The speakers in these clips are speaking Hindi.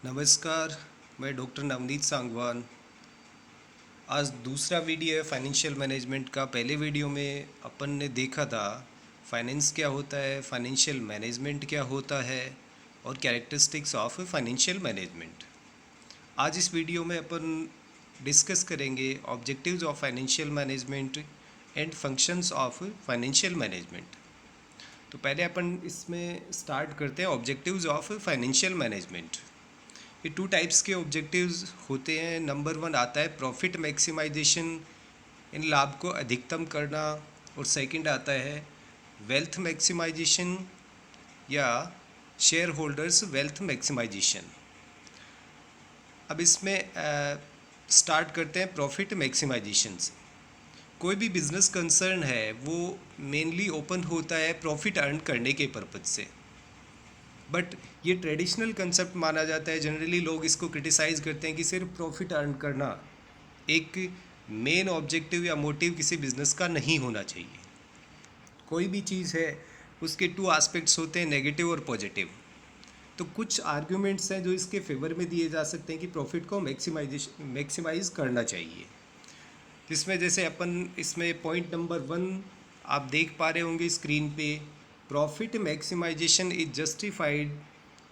नमस्कार। मैं डॉक्टर नवनीत सांगवान। आज दूसरा वीडियो है फाइनेंशियल मैनेजमेंट का। पहले वीडियो में अपन ने देखा था फाइनेंस क्या होता है, फाइनेंशियल मैनेजमेंट क्या होता है और कैरेक्टरिस्टिक्स ऑफ फाइनेंशियल मैनेजमेंट। आज इस वीडियो में अपन डिस्कस करेंगे objectives of financial management and functions of financial management. तो पहले अपन इसमें स्टार्ट करते हैं ऑब्जेक्टिव्स ऑफ फाइनेंशियल मैनेजमेंट। ये टू टाइप्स के ऑब्जेक्टिव्स होते हैं। नंबर वन आता है प्रॉफिट मैक्सिमाइजेशन, इन लाभ को अधिकतम करना। और सेकंड आता है वेल्थ मैक्सिमाइजेशन या शेयर होल्डर्स वेल्थ मैक्सिमाइजेशन। अब इसमें स्टार्ट करते हैं प्रॉफिट मैक्सिमाइजेशन से। कोई भी बिजनेस कंसर्न है वो मेनली ओपन होता है प्रॉफिट अर्न करने के पर्पज से, बट ये ट्रेडिशनल कंसेप्ट माना जाता है। जनरली लोग इसको क्रिटिसाइज़ करते हैं कि सिर्फ प्रॉफिट अर्न करना एक मेन ऑब्जेक्टिव या मोटिव किसी बिजनेस का नहीं होना चाहिए। कोई भी चीज़ है उसके टू एस्पेक्ट्स होते हैं, नेगेटिव और पॉजिटिव। तो कुछ आर्ग्यूमेंट्स हैं जो इसके फेवर में दिए जा सकते हैं कि प्रॉफिट को मैक्सिमाइज करना चाहिए, जिसमें जैसे अपन इसमें पॉइंट नंबर 1 आप देख पा रहे होंगे स्क्रीन पे। Profit maximisation is justified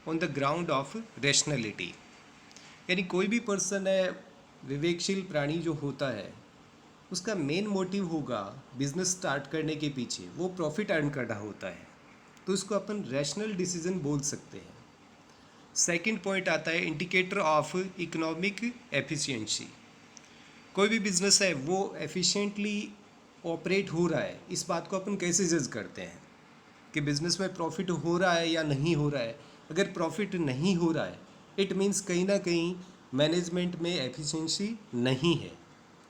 on the ground of rationality. यानी कोई भी पर्सन है, विवेकशील प्राणी जो होता है, उसका मेन मोटिव होगा बिजनेस स्टार्ट करने के पीछे वो प्रॉफिट अर्न करना होता है, तो इसको अपन रैशनल डिसीजन बोल सकते हैं। सेकंड पॉइंट आता है इंडिकेटर ऑफ इकोनॉमिक एफिशिएंसी। कोई भी बिजनेस है वो एफिशिएंटली ऑपरेट हो रहा है, इस बात को अपन कैसे जज करते हैं कि बिजनेस में प्रॉफिट हो रहा है या नहीं हो रहा है। अगर प्रॉफिट नहीं हो रहा है इट मीन्स कहीं ना कहीं मैनेजमेंट में एफिशिएंसी नहीं है।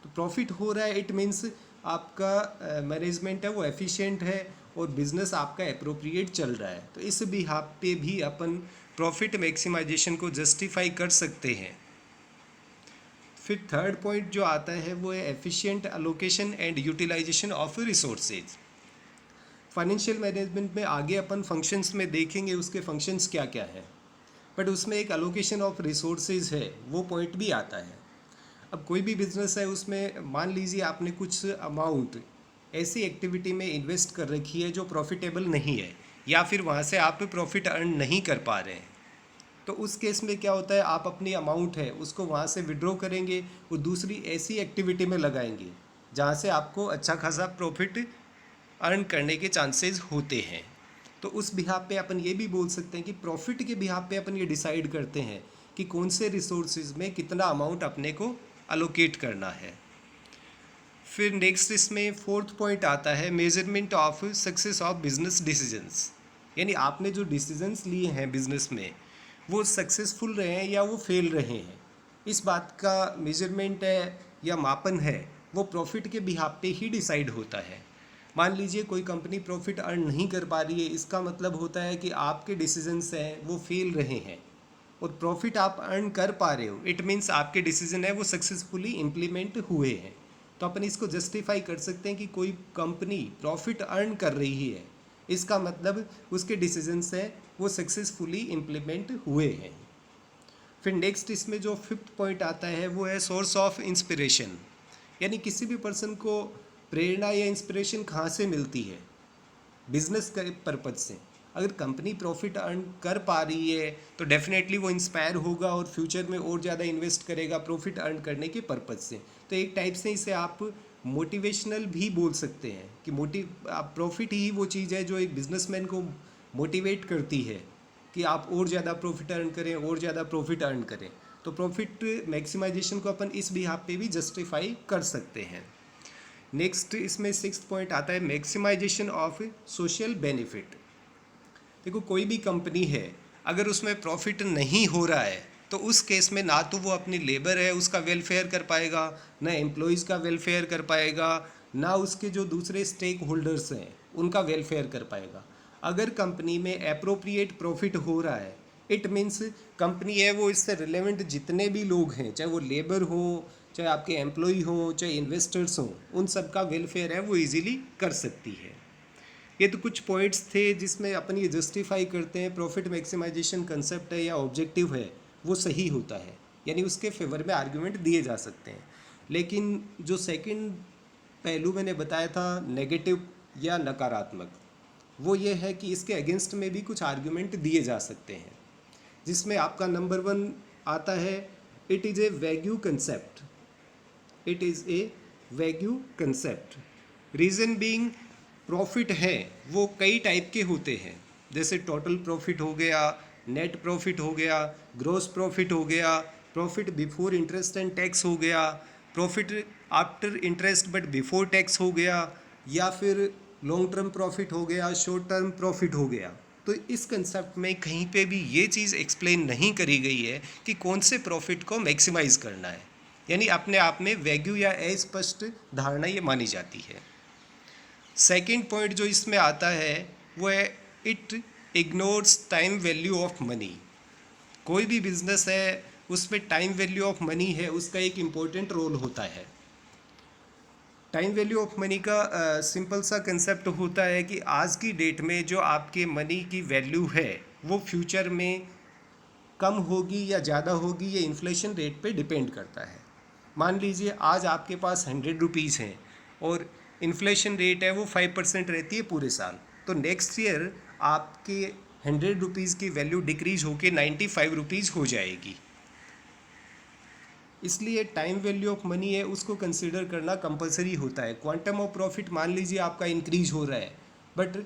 तो प्रॉफिट हो रहा है इट मीन्स आपका मैनेजमेंट है वो एफिशिएंट है और बिजनेस आपका एप्रोप्रिएट चल रहा है। तो इस बिहाफ पे भी अपन प्रॉफिट मैक्सिमाइजेशन को जस्टिफाई कर सकते हैं। फिर थर्ड पॉइंट जो आता है वो है efficient allocation and utilisation of resources. Financial management में आगे अपन फंक्शंस में देखेंगे उसके फंक्शंस क्या क्या है, बट उसमें एक अलोकेशन ऑफ रिसोर्सेज है, वो पॉइंट भी आता है। अब कोई भी बिजनेस है उसमें मान लीजिए आपने कुछ अमाउंट ऐसी एक्टिविटी में इन्वेस्ट कर रखी है जो प्रॉफिटेबल नहीं है, या फिर वहाँ से आप प्रॉफिट अर्न नहीं कर पा रहे हैं। तो उस केस में क्या होता है, आप अपनी अमाउंट है उसको वहाँ से विड्रॉ करेंगे, वो दूसरी ऐसी एक्टिविटी में लगाएंगे जहाँ से आपको अच्छा खासा प्रॉफिट अर्न करने के चांसेस होते हैं। तो उस बिहाफ पे अपन ये भी बोल सकते हैं कि प्रॉफिट के बिहाफ पे अपन ये डिसाइड करते हैं कि कौन से रिसोर्सेज में कितना अमाउंट अपने को अलोकेट करना है। फिर नेक्स्ट इसमें फोर्थ पॉइंट आता है measurement of success of business decisions. यानी आपने जो डिसीजंस लिए हैं बिजनेस में वो सक्सेसफुल रहे हैं या वो फेल रहे हैं, इस बात का मेजरमेंट है या मापन है वो प्रॉफिट के बिहाफ पे ही डिसाइड होता है। मान लीजिए कोई कंपनी प्रॉफिट अर्न नहीं कर पा रही है, इसका मतलब होता है कि आपके डिसीजंस हैं वो फेल रहे हैं, और प्रॉफिट आप अर्न कर पा रहे हो इट मीन्स आपके डिसीजन है वो सक्सेसफुली इम्प्लीमेंट हुए हैं। तो अपन इसको जस्टिफाई कर सकते हैं कि कोई कंपनी प्रॉफिट अर्न कर रही है, इसका मतलब उसके डिसीजंस हैं वो सक्सेसफुली इम्प्लीमेंट हुए हैं। फिर नेक्स्ट इसमें जो फिफ्थ पॉइंट आता है वो है सोर्स ऑफ इंस्पिरेशन। यानी किसी भी पर्सन को प्रेरणा या इंस्पिरेशन कहाँ से मिलती है, बिजनेस के पर्पज से। अगर कंपनी प्रॉफिट अर्न कर पा रही है तो डेफिनेटली वो इंस्पायर होगा और फ्यूचर में और ज़्यादा इन्वेस्ट करेगा प्रॉफिट अर्न करने के पर्पज से। तो एक टाइप से इसे आप मोटिवेशनल भी बोल सकते हैं कि प्रॉफिट ही वो चीज़ है जो एक बिजनेसमैन को मोटिवेट करती है कि आप और ज़्यादा प्रॉफिट अर्न करें और ज़्यादा प्रॉफिट अर्न करें। तो प्रॉफिट मैक्सिमाइजेशन को अपन इस बिहाफ पे भी जस्टिफाई कर सकते हैं। नेक्स्ट इसमें सिक्स्थ पॉइंट आता है मैक्सिमाइजेशन ऑफ सोशल बेनिफिट। देखो कोई भी कंपनी है अगर उसमें प्रॉफिट नहीं हो रहा है तो उस केस में ना तो वो अपनी लेबर है उसका वेलफेयर कर पाएगा, ना एम्प्लॉयज़ का वेलफेयर कर पाएगा, ना उसके जो दूसरे स्टेक होल्डर्स हैं उनका वेलफेयर कर पाएगा। अगर कंपनी में अप्रोप्रिएट प्रॉफिट हो रहा है इट मीन्स कंपनी है वो इससे रिलेवेंट जितने भी लोग हैं, चाहे वो लेबर हो, चाहे आपके एम्प्लॉय हो, चाहे इन्वेस्टर्स हों, उन सब का वेलफेयर है वो इजीली कर सकती है। ये तो कुछ पॉइंट्स थे जिसमें अपन ये जस्टिफाई करते हैं प्रॉफिट मैक्सिमाइजेशन कंसेप्ट है या ऑब्जेक्टिव है वो सही होता है, यानी उसके फेवर में आर्गूमेंट दिए जा सकते हैं। लेकिन जो सेकंड पहलू मैंने बताया था नेगेटिव या नकारात्मक, वो ये है कि इसके अगेंस्ट में भी कुछ आर्गूमेंट दिए जा सकते हैं, जिसमें आपका नंबर 1 आता है, it is a wagyu concept. It is a wagyu concept. Reason being, profit है वो कई टाइप के होते हैं, जैसे टोटल प्रॉफिट हो गया, नेट प्रॉफिट हो गया, ग्रॉस प्रॉफिट हो गया, profit before interest and tax हो गया, profit after interest but before tax हो गया, या फिर लॉन्ग टर्म प्रॉफिट हो गया, शॉर्ट टर्म प्रॉफिट हो गया। तो इस कंसेप्ट में कहीं पे भी ये चीज़ एक्सप्लेन नहीं करी गई है कि कौन से प्रॉफिट को मैक्सिमाइज करना है, यानी अपने आप में वैग्यू या अस्पष्ट धारणा ये मानी जाती है। सेकंड पॉइंट जो इसमें आता है वो है, it ignores time value of money. कोई भी बिजनेस है उसमें टाइम वैल्यू ऑफ मनी है, उसका एक इम्पोर्टेंट रोल होता है। टाइम वैल्यू ऑफ मनी का सिंपल सा कंसेप्ट होता है कि आज की डेट में जो आपके मनी की वैल्यू है वो फ्यूचर में कम होगी या ज़्यादा होगी, ये इन्फ्लेशन रेट पे डिपेंड करता है। मान लीजिए आज आपके पास 100 रुपीज़ हैं और इन्फ्लेशन रेट है वो 5% रहती है पूरे साल, तो नेक्स्ट ईयर आपके 100 रुपीज़ की वैल्यू डिक्रीज होकर 95 रुपीज़ हो जाएगी। इसलिए टाइम वैल्यू ऑफ मनी है उसको कंसिडर करना कंपलसरी होता है। क्वांटम ऑफ प्रॉफिट मान लीजिए आपका इंक्रीज हो रहा है, बट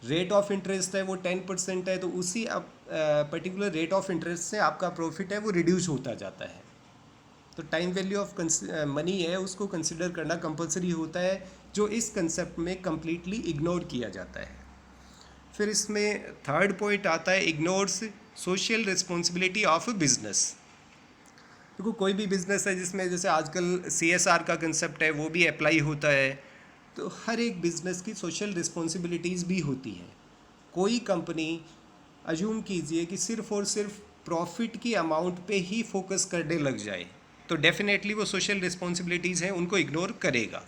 रेट ऑफ इंटरेस्ट है वो 10% है, तो उसी पर्टिकुलर रेट ऑफ इंटरेस्ट से आपका प्रॉफिट है वो रिड्यूस होता जाता है। तो टाइम वैल्यू ऑफ मनी है उसको कंसिडर करना कंपलसरी होता है, जो इस कंसेप्ट में कम्प्लीटली इग्नोर किया जाता है। फिर इसमें थर्ड पॉइंट आता है, ignores social responsibility of business. देखो कोई भी बिजनेस है जिसमें जैसे आजकल CSR का कंसेप्ट है वो भी अप्लाई होता है, तो हर एक बिजनेस की सोशल रिस्पॉन्सिबिलिटीज़ भी होती हैं। कोई कंपनी अज्यूम कीजिए कि सिर्फ और सिर्फ प्रॉफिट की अमाउंट पे ही फोकस करने लग जाए, तो डेफिनेटली वो सोशल रिस्पॉन्सिबिलिटीज़ हैं उनको इग्नोर करेगा।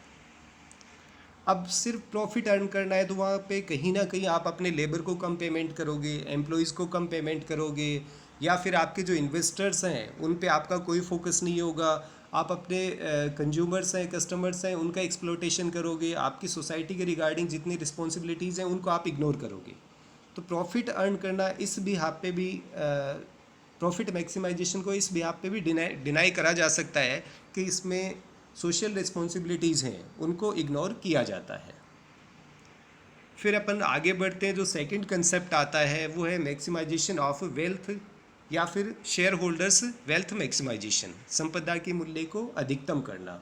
अब सिर्फ प्रॉफिट अर्न करना है तो वहाँ पे कहीं ना कहीं आप अपने लेबर को कम पेमेंट करोगे, एम्प्लॉयज़ को कम पेमेंट करोगे, या फिर आपके जो इन्वेस्टर्स हैं उन पे आपका कोई फोकस नहीं होगा। आप अपने कंज्यूमर्स हैं, कस्टमर्स हैं, उनका एक्सप्लोटेशन करोगे, आपकी सोसाइटी के रिगार्डिंग जितनी रिस्पॉन्सिबिलिटीज़ हैं उनको आप इग्नोर करोगे। तो प्रॉफिट अर्न करना इस बिहाफ पे भी, प्रॉफिट मैक्सिमाइजेशन को इस बिहाफ पे भी डिनाई करा जा सकता है कि इसमें सोशल रिस्पॉन्सिबिलिटीज़ हैं उनको इग्नोर किया जाता है। फिर अपन आगे बढ़ते हैं, जो सेकंड कंसेप्ट आता है वो है मैक्सिमाइजेशन ऑफ वेल्थ, या फिर शेयर होल्डर्स वेल्थ मैक्सिमाइजेशन, संपदा के मूल्य को अधिकतम करना।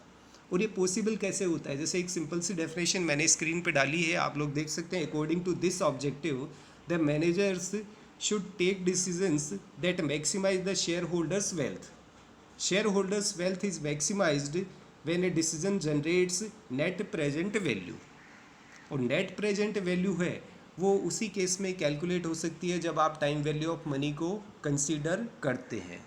और ये पॉसिबल कैसे होता है, जैसे एक सिंपल सी डेफिनेशन मैंने स्क्रीन पे डाली है, आप लोग देख सकते हैं। According to this objective the managers should take decisions that maximise the share holders wealth. Share holders wealth is maximised when a decision generates net present value. और नेट प्रेजेंट वैल्यू है वो उसी केस में कैलकुलेट हो सकती है जब आप टाइम वैल्यू ऑफ मनी को कंसीडर करते हैं,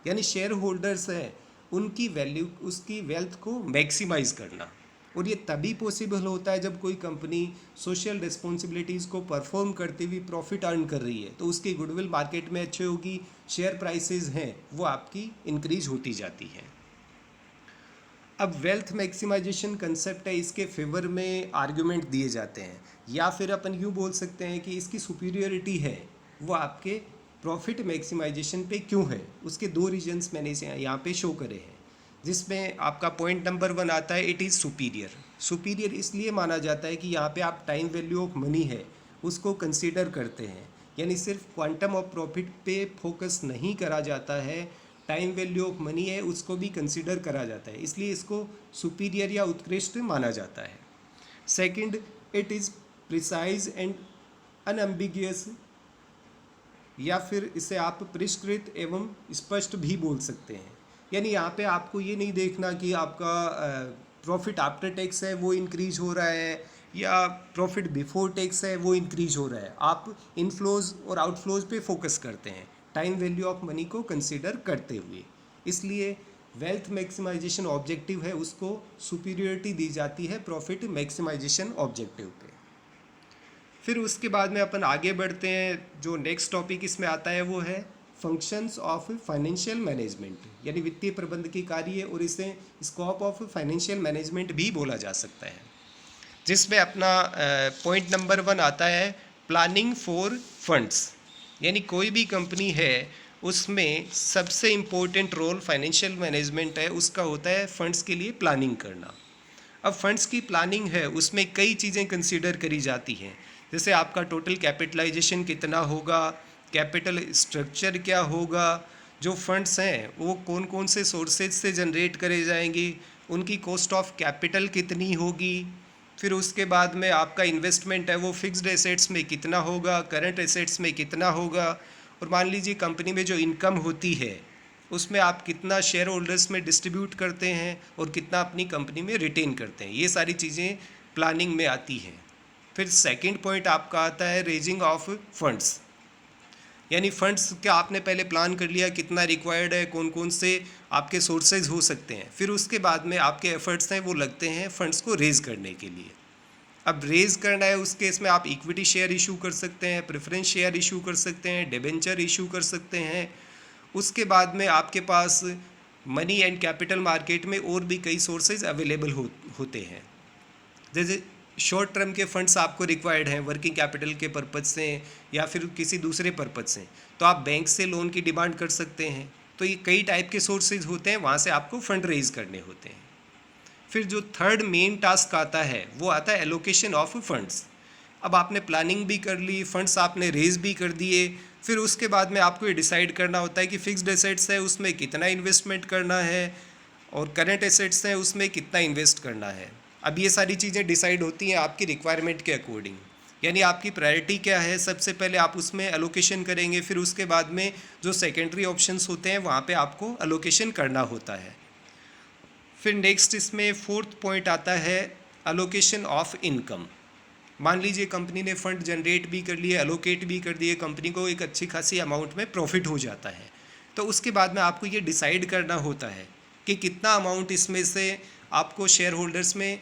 यानी शेयर होल्डर्स हैं उनकी वैल्यू, उसकी वेल्थ को मैक्सिमाइज करना। और ये तभी पॉसिबल होता है जब कोई कंपनी सोशल रिस्पॉन्सिबिलिटीज़ को परफॉर्म करते हुए प्रॉफिट अर्न कर रही है, तो उसकी गुडविल मार्केट में अच्छी होगी, शेयर प्राइसेस हैं वो आपकी इंक्रीज होती जाती है। अब वेल्थ मैक्सिमाइजेशन कंसेप्ट है, इसके फेवर में आर्गुमेंट दिए जाते हैं, या फिर अपन यूँ बोल सकते हैं कि इसकी सुपीरियरिटी है वो आपके प्रॉफिट मैक्सिमाइजेशन पे क्यों है। उसके दो रीजन्स मैंने इसे यहाँ पे शो करे हैं, जिसमें आपका पॉइंट नंबर 1 आता है, इट इज़ सुपीरियर। सुपीरियर इसलिए माना जाता है कि यहाँ पे आप टाइम वैल्यू ऑफ मनी है उसको कंसीडर करते हैं, यानी सिर्फ क्वांटम ऑफ प्रॉफिट पे फोकस नहीं करा जाता है, टाइम वैल्यू ऑफ मनी है उसको भी कंसीडर करा जाता है, इसलिए इसको सुपीरियर या उत्कृष्ट माना जाता है। Second, it is precise and unambiguous, या फिर इसे आप परिष्कृत एवं स्पष्ट भी बोल सकते हैं। यानी यहाँ पे आपको ये नहीं देखना कि आपका प्रॉफिट आफ्टर टैक्स है वो इंक्रीज हो रहा है या प्रॉफिट बिफोर टैक्स है वो इंक्रीज हो रहा है, आप इनफ्लोज और आउटफ्लोज पे फोकस करते हैं टाइम वैल्यू ऑफ मनी को कंसीडर करते हुए। इसलिए वेल्थ मैक्सिमाइजेशन ऑब्जेक्टिव है उसको सुपीरियरिटी दी जाती है प्रॉफिट मैक्सिमाइजेशन ऑब्जेक्टिव पे। फिर उसके बाद में अपन आगे बढ़ते हैं, जो नेक्स्ट टॉपिक इसमें आता है वो है फंक्शंस ऑफ फाइनेंशियल मैनेजमेंट, यानी वित्तीय प्रबंध की कार्य, और इसे स्कोप ऑफ फाइनेंशियल मैनेजमेंट भी बोला जा सकता है। जिसमें अपना पॉइंट नंबर 1 आता है प्लानिंग फॉर फंड्स, यानी कोई भी कंपनी है उसमें सबसे इम्पोर्टेंट रोल फाइनेंशियल मैनेजमेंट है, उसका होता है फंड्स के लिए प्लानिंग करना। अब फंड्स की प्लानिंग है उसमें कई चीज़ें कंसीडर करी जाती हैं, जैसे आपका टोटल कैपिटलाइजेशन कितना होगा, कैपिटल स्ट्रक्चर क्या होगा, जो फंड्स हैं वो कौन कौन से सोर्सेज से जनरेट करे जाएंगे, उनकी कॉस्ट ऑफ कैपिटल कितनी होगी, फिर उसके बाद में आपका इन्वेस्टमेंट है वो फिक्स्ड एसेट्स में कितना होगा, करंट एसेट्स में कितना होगा, और मान लीजिए कंपनी में जो इनकम होती है उसमें आप कितना शेयर होल्डर्स में डिस्ट्रीब्यूट करते हैं और कितना अपनी कंपनी में रिटेन करते हैं, ये सारी चीज़ें प्लानिंग में आती हैं। फिर सेकंड पॉइंट आपका आता है रेजिंग ऑफ फंड्स, यानी फंड्स का आपने पहले प्लान कर लिया कितना रिक्वायर्ड है, कौन कौन से आपके सोर्सेज हो सकते हैं, फिर उसके बाद में आपके एफर्ट्स हैं वो लगते हैं फंड्स को रेज़ करने के लिए। अब रेज़ करना है उस केस में आप इक्विटी शेयर इशू कर सकते हैं, प्रेफरेंस शेयर इशू कर सकते हैं, डिबेंचर इशू कर सकते हैं। उसके बाद में आपके पास मनी एंड कैपिटल मार्केट में और भी कई सोर्सेज अवेलेबल होते हैं, जैसे शॉर्ट टर्म के फंड्स आपको रिक्वायर्ड हैं वर्किंग कैपिटल के पर्पज़ से या फिर किसी दूसरे पर्पज़ से, तो आप बैंक से लोन की डिमांड कर सकते हैं। तो ये कई टाइप के सोर्सेज होते हैं, वहाँ से आपको फंड रेज करने होते हैं। फिर जो थर्ड मेन टास्क आता है वो आता है एलोकेशन ऑफ फंड्स। अब आपने प्लानिंग भी कर ली, फंड्स आपने रेज भी कर दिए, फिर उसके बाद में आपको ये डिसाइड करना होता है कि फिक्स्ड एसेट्स है उसमें कितना इन्वेस्टमेंट करना है और करंट एसेट्स है उसमें कितना इन्वेस्ट करना है। अब ये सारी चीज़ें डिसाइड होती हैं आपकी रिक्वायरमेंट के अकॉर्डिंग, यानी आपकी प्रायोरिटी क्या है, सबसे पहले आप उसमें एलोकेशन करेंगे, फिर उसके बाद में जो सेकेंडरी ऑप्शंस होते हैं वहाँ पे आपको एलोकेशन करना होता है। फिर नेक्स्ट इसमें फोर्थ पॉइंट आता है एलोकेशन ऑफ इनकम। मान लीजिए कंपनी ने फंड जनरेट भी कर लिए, एलोकेट भी कर दिए, कंपनी को एक अच्छी खासी अमाउंट में प्रॉफिट हो जाता है, तो उसके बाद में आपको ये डिसाइड करना होता है कि कितना अमाउंट इसमें से आपको शेयर होल्डर्स में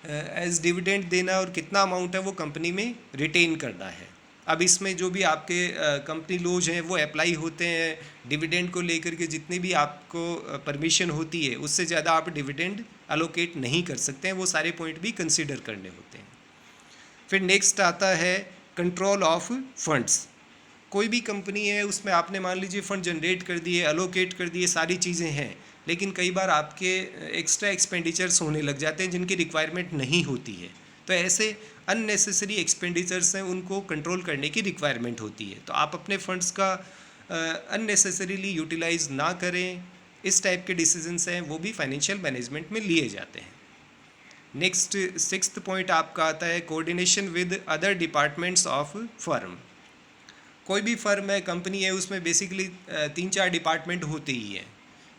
एज डिविडेंड देना और कितना अमाउंट है वो कंपनी में रिटेन करना है। अब इसमें जो भी आपके कंपनी लॉज हैं वो अप्लाई होते हैं डिविडेंड को लेकर के, जितनी भी आपको परमिशन होती है उससे ज़्यादा आप डिविडेंड अलोकेट नहीं कर सकते हैं, वो सारे पॉइंट भी कंसिडर करने होते हैं। फिर नेक्स्ट आता है कंट्रोल ऑफ फंड्स। कोई भी कंपनी है उसमें आपने मान लीजिए फंड जनरेट कर दिए, अलोकेट कर दिए, सारी चीज़ें हैं, लेकिन कई बार आपके एक्स्ट्रा एक्सपेंडिचर्स होने लग जाते हैं जिनकी रिक्वायरमेंट नहीं होती है, तो ऐसे अननेसेसरी एक्सपेंडिचर्स हैं उनको कंट्रोल करने की रिक्वायरमेंट होती है, तो आप अपने फंड्स का अननेसेसरीली यूटिलाइज ना करें। इस टाइप के डिसीजंस हैं वो भी फाइनेंशियल मैनेजमेंट में लिए जाते हैं। नेक्स्ट सिक्स्थ पॉइंट आपका आता है coordination with other departments of firm. कोई भी फर्म है, कंपनी है, उसमें बेसिकली 3-4 डिपार्टमेंट होते ही हैं,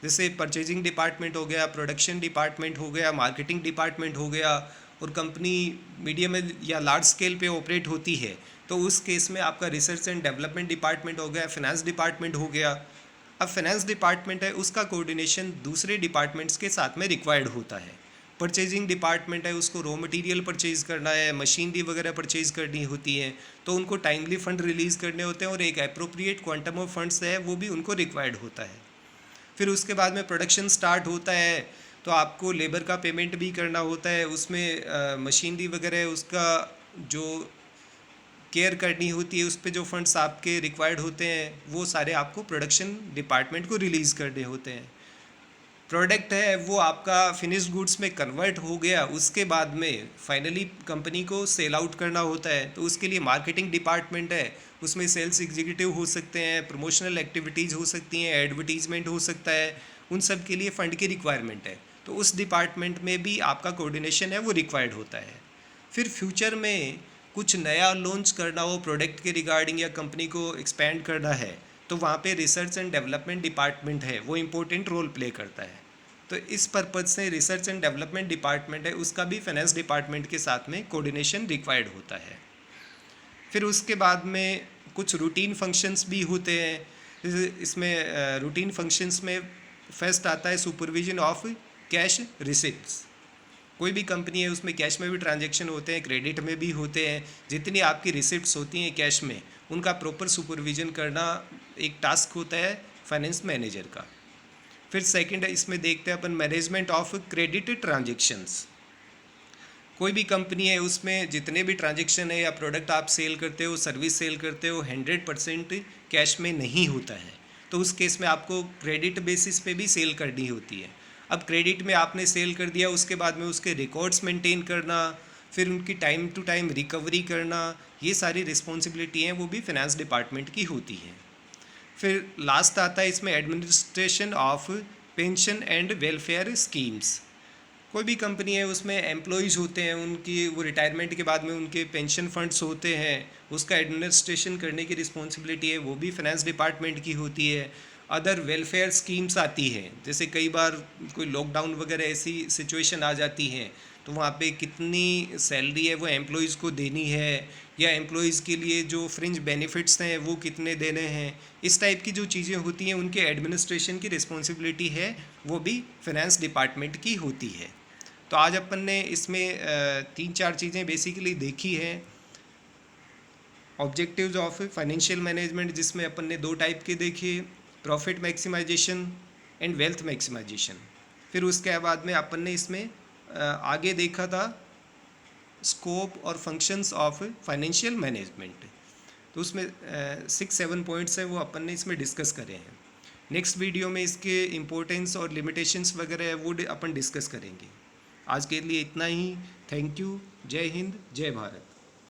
जैसे परचेजिंग डिपार्टमेंट हो गया, प्रोडक्शन डिपार्टमेंट हो गया, मार्केटिंग डिपार्टमेंट हो गया, और कंपनी मीडियम या लार्ज स्केल पे ऑपरेट होती है तो उस केस में आपका रिसर्च एंड डेवलपमेंट डिपार्टमेंट हो गया, फाइनेंस डिपार्टमेंट हो गया। अब फाइनेंस डिपार्टमेंट है उसका कोऑर्डिनेशन दूसरे डिपार्टमेंट्स के साथ में रिक्वायर्ड होता है। परचेजिंग डिपार्टमेंट है उसको रॉ मटेरियल परचेज़ करना है, मशीनरी वगैरह परचेज़ करनी होती है, तो उनको टाइमली फ़ंड रिलीज़ करने होते हैं और एक अप्रोप्रिएट क्वांटम ऑफ फंड्स है वो भी उनको रिक्वायर्ड होता है। फिर उसके बाद में प्रोडक्शन स्टार्ट होता है तो आपको लेबर का पेमेंट भी करना होता है, उसमें मशीनरी वगैरह उसका जो केयर करनी होती है, उस पर जो फंड्स आपके रिक्वायर्ड होते हैं वो सारे आपको प्रोडक्शन डिपार्टमेंट को रिलीज़ करने होते हैं। प्रोडक्ट है वो आपका फिनिश्ड गुड्स में कन्वर्ट हो गया, उसके बाद में फाइनली कंपनी को सेल आउट करना होता है, तो उसके लिए मार्केटिंग डिपार्टमेंट है, उसमें सेल्स एग्जीक्यूटिव हो सकते हैं, प्रमोशनल एक्टिविटीज़ हो सकती हैं, एडवर्टीजमेंट हो सकता है, उन सब के लिए फ़ंड की रिक्वायरमेंट है, तो उस डिपार्टमेंट में भी आपका कोऑर्डिनेशन है वो रिक्वायर्ड होता है। फिर फ्यूचर में कुछ नया लॉन्च करना हो प्रोडक्ट के रिगार्डिंग या कंपनी को एक्सपेंड करना है तो वहाँ पे रिसर्च एंड डेवलपमेंट डिपार्टमेंट है वो इम्पोर्टेंट रोल प्ले करता है। तो इस पर्पज़ से रिसर्च एंड डेवलपमेंट डिपार्टमेंट है उसका भी फाइनेंस डिपार्टमेंट के साथ में कोऑर्डिनेशन रिक्वायर्ड होता है। फिर उसके बाद में कुछ रूटीन फंक्शंस भी होते हैं। इसमें रूटीन फंक्शंस में फर्स्ट आता है सुपरविजन ऑफ कैश रिसिप्ट्स। कोई भी कंपनी है उसमें कैश में भी ट्रांजैक्शन होते हैं, क्रेडिट में भी होते हैं। जितनी आपकी रिसिप्ट्स होती हैं कैश में, उनका प्रॉपर सुपरविजन करना एक टास्क होता है फाइनेंस मैनेजर का। फिर सेकंड है, इसमें देखते हैं अपन मैनेजमेंट ऑफ क्रेडिट ट्रांजेक्शन्स। कोई भी कंपनी है उसमें जितने भी ट्रांजेक्शन है या प्रोडक्ट आप सेल करते हो, सर्विस सेल करते हो, 100% कैश में नहीं होता है। तो उस केस में आपको क्रेडिट बेसिस पे भी सेल करनी होती है। अब क्रेडिट में आपने सेल कर दिया, उसके बाद में उसके रिकॉर्ड्स मेंटेन करना, फिर उनकी टाइम टू टाइम रिकवरी करना, ये सारी रिस्पॉन्सिबिलिटी हैं वो भी फिनेंस डिपार्टमेंट की होती हैं। फिर लास्ट आता है इसमें administration of pension and welfare schemes. कोई भी कंपनी है उसमें एम्प्लॉयज़ होते हैं, उनकी वो रिटायरमेंट के बाद में उनके पेंशन फंड्स होते हैं, उसका एडमिनिस्ट्रेशन करने की रिस्पॉन्सिबिलिटी है वो भी फाइनेंस डिपार्टमेंट की होती है। अदर वेलफेयर स्कीम्स आती हैं, जैसे कई बार कोई लॉकडाउन वगैरह ऐसी सिचुएशन आ जाती हैं, तो वहाँ पे कितनी सैलरी है वो एम्प्लॉयज़ को देनी है, या एम्प्लॉयज़ के लिए जो फ्रिंज बेनिफिट्स हैं वो कितने देने हैं, इस टाइप की जो चीज़ें होती हैं उनके एडमिनिस्ट्रेशन की रिस्पॉन्सिबिलिटी है वो भी फाइनेंस डिपार्टमेंट की होती है। तो आज अपन ने इसमें 3-4 चीज़ें बेसिकली देखी हैं। ऑब्जेक्टिव्स ऑफ फाइनेंशियल मैनेजमेंट, जिसमें अपन ने 2 टाइप के देखे, profit maximisation and wealth maximisation. फिर उसके बाद में अपन ने इसमें आगे देखा था स्कोप और फंक्शंस ऑफ फाइनेंशियल मैनेजमेंट। तो उसमें 6-7 पॉइंट्स हैं वो अपन ने इसमें डिस्कस करे हैं। नेक्स्ट वीडियो में इसके इम्पोर्टेंस और लिमिटेशंस वगैरह है वो अपन डिस्कस करेंगे। आज के लिए इतना ही। Thank you. जय हिंद, जय भारत।